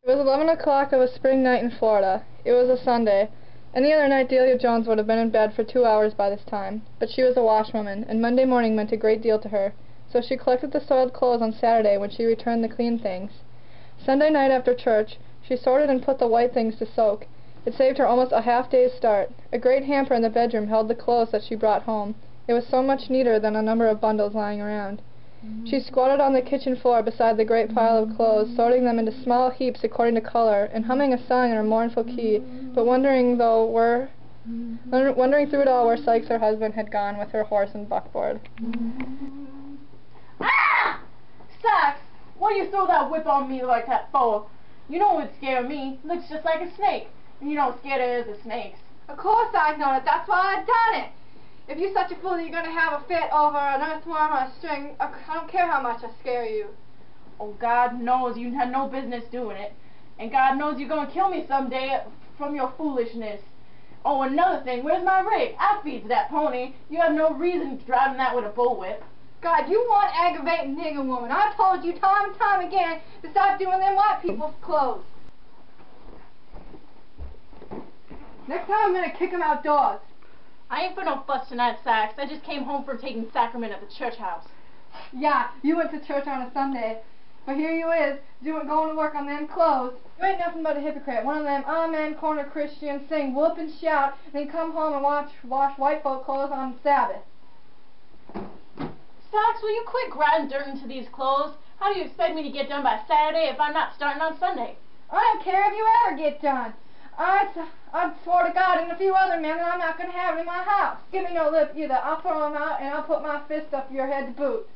It was 11 o'clock of a spring night in Florida. It was a Sunday. Any other night Delia Jones would have been in bed for 2 hours by this time, but she was a washwoman, and Monday morning meant a great deal to her, so she collected the soiled clothes on Saturday when she returned the clean things. Sunday night after church, she sorted and put the white things to soak. It saved her almost a half-day's start. A great hamper in the bedroom held the clothes that she brought home. It was so much neater than a number of bundles lying around. She squatted on the kitchen floor beside the great pile of clothes, sorting them into small heaps according to color, and humming a song in her mournful key, but wondering through it all where Sykes, her husband, had gone with her horse and buckboard. Ah! Sykes, why do you throw that whip on me like that for? You know it would scare me. It looks just like a snake. And you know what scared it is of snakes. Of course I know it. That's why I done it. If you're such a fool that you're going to have a fit over an earthworm or a string, I don't care how much I scare you. Oh, God knows you had no business doing it. And God knows you're going to kill me someday from your foolishness. Oh, another thing, where's my rig? I feeds that pony. You have no reason driving that with a bullwhip. God, you want aggravating nigger woman. I've told you time and time again to stop doing them white people's clothes. Next time I'm going to kick them outdoors. I ain't for no fuss tonight, Sykes. I just came home from taking sacrament at the church house. Yeah, you went to church on a Sunday. But here you is, going to work on them clothes. You ain't nothing but a hypocrite. One of them amen corner Christians, sing, whoop and shout, and then come home and wash white folk clothes on Sabbath. Sykes, will you quit grinding dirt into these clothes? How do you expect me to get done by Saturday if I'm not starting on Sunday? I don't care if you ever get done. I swore to God and a few other men that I'm not going to have it in my house. Give me no lip either. I'll throw them out and I'll put my fist up your head to boot.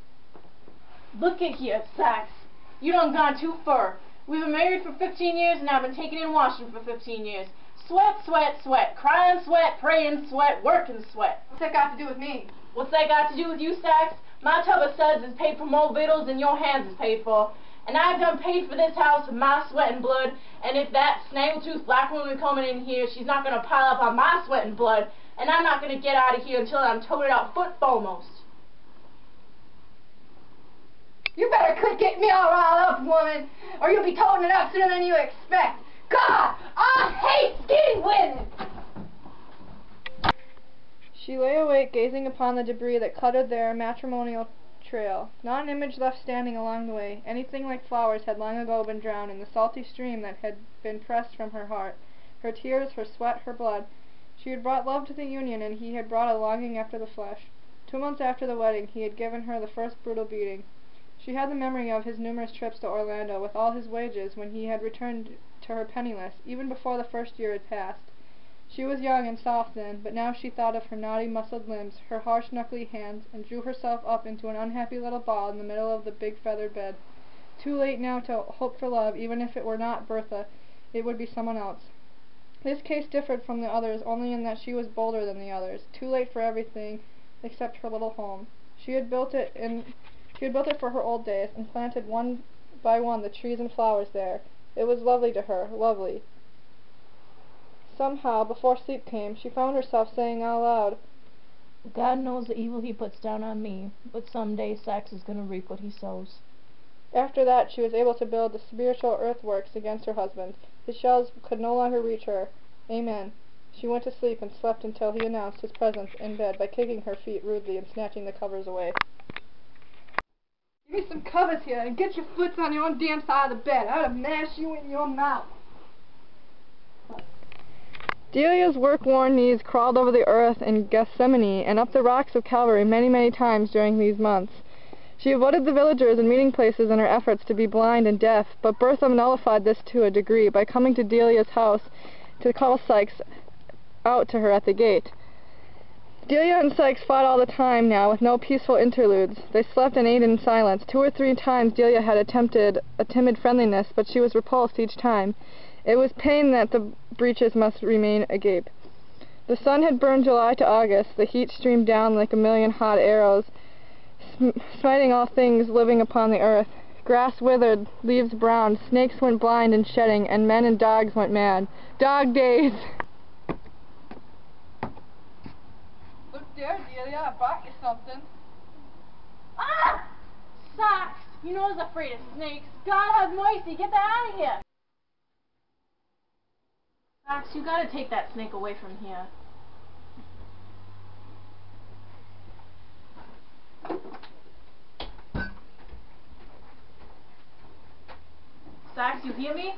Look at here, Sykes. You done gone too far. We've been married for 15 years and I've been taking in washing for 15 years. Sweat, sweat, sweat. Crying sweat, praying sweat, working sweat. What's that got to do with me? What's that got to do with you, Sykes? My tub of suds is paid for more victuals than your hands is paid for. And I've done paid for this house with my sweat and blood, and if that snaggletooth black woman coming in here, she's not going to pile up on my sweat and blood, and I'm not going to get out of here until I'm toted out foot foremost. You better quit getting me all riled up, woman, or you'll be toting it up sooner than you expect. God, I hate skinny women! She lay awake gazing upon the debris that cluttered their matrimonial trail. Not an image left standing along the way. Anything like flowers had long ago been drowned in the salty stream that had been pressed from her heart. Her tears, her sweat, her blood. She had brought love to the union, and he had brought a longing after the flesh. 2 months after the wedding, he had given her the first brutal beating. She had the memory of his numerous trips to Orlando with all his wages when he had returned to her penniless, even before the first year had passed. She was young and soft then, but now she thought of her knotty, muscled limbs, her harsh, knuckly hands, and drew herself up into an unhappy little ball in the middle of the big feathered bed. Too late now to hope for love. Even if it were not Bertha, it would be someone else. This case differed from the others only in that she was bolder than the others. Too late for everything except her little home. She had built it for her old days, and planted one by one the trees and flowers there. It was lovely to her, lovely. Somehow, before sleep came, she found herself saying out loud, God knows the evil he puts down on me, but someday Sykes is going to reap what he sows. After that, she was able to build the spiritual earthworks against her husband. His shells could no longer reach her. Amen. She went to sleep and slept until he announced his presence in bed by kicking her feet rudely and snatching the covers away. Give me some covers here and get your foots on your own damn side of the bed. I ought to mash you in your mouth. Delia's work-worn knees crawled over the earth in Gethsemane and up the rocks of Calvary many, many times during these months. She avoided the villagers and meeting places in her efforts to be blind and deaf, but Bertha nullified this to a degree by coming to Delia's house to call Sykes out to her at the gate. Delia and Sykes fought all the time now, with no peaceful interludes. They slept and ate in silence. 2 or 3 times Delia had attempted a timid friendliness, but she was repulsed each time. It was pain that the breaches must remain agape. The sun had burned July to August. The heat streamed down like a million hot arrows, smiting all things living upon the earth. Grass withered, leaves browned, snakes went blind and shedding, and men and dogs went mad. Dog days! Look there, Delia, I brought you something. Ah! Sykes! You know I was afraid of snakes. God have mercy, get that out of here! Max, you gotta take that snake away from here. Sax, you hear me?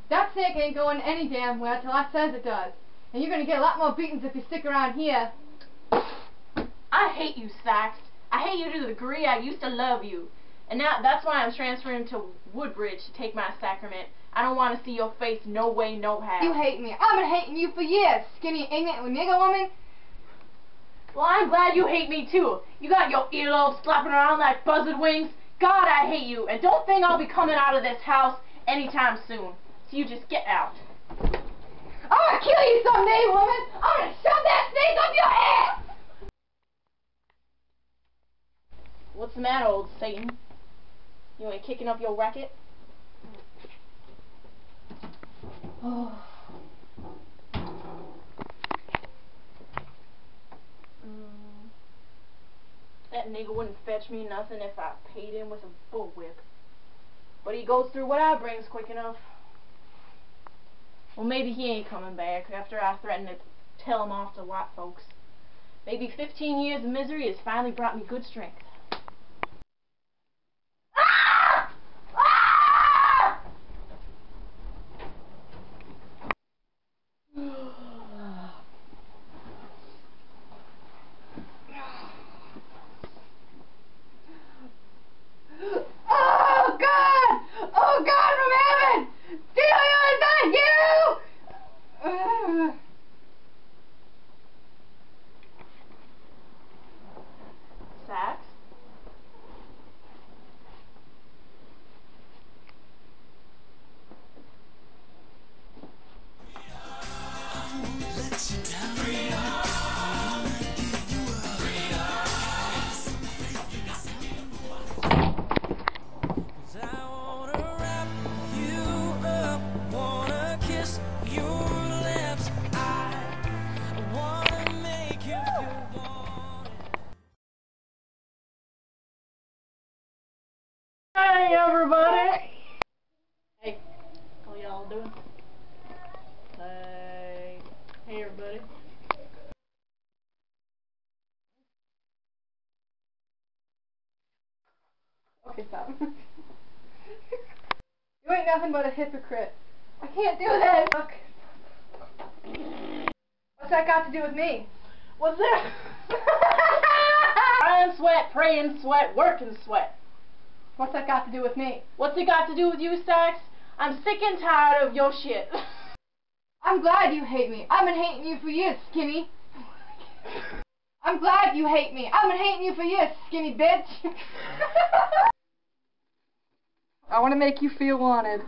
That snake ain't going any damn where till I says it does. And you're gonna get a lot more beatings if you stick around here. I hate you, Sax. I hate you to the degree I used to love you. And now that's why I'm transferring to Woodbridge to take my sacrament. I don't want to see your face no way, no how. You hate me. I've been hating you for years, skinny, ignorant nigger woman. Well, I'm glad you hate me too. You got your earlobes flapping around like buzzard wings. God, I hate you. And don't think I'll be coming out of this house anytime soon. So you just get out. I'm gonna kill you someday, woman. I'm gonna shove that snake up your ass. What's the matter, old Satan? You ain't kicking up your racket? Oh. That nigga wouldn't fetch me nothing if I paid him with a bullwhip. But he goes through what I brings quick enough. Well, maybe he ain't coming back after I threatened to tell him off to white folks. Maybe 15 years of misery has finally brought me good strength. Oh God! Oh God from heaven! Delia, is that you? Sax? Hey everybody! Hey, how y'all doing? Hey everybody. Okay, stop. You ain't nothing but a hypocrite. I can't do this. Look. What's that got to do with me? What's that? Try and sweat, pray and sweat, work and sweat. What's that got to do with me? What's it got to do with you, Sax? I'm sick and tired of your shit. I'm glad you hate me. I've been hating you for years, skinny. I'm glad you hate me. I've been hating you for years, skinny bitch. I want to make you feel wanted.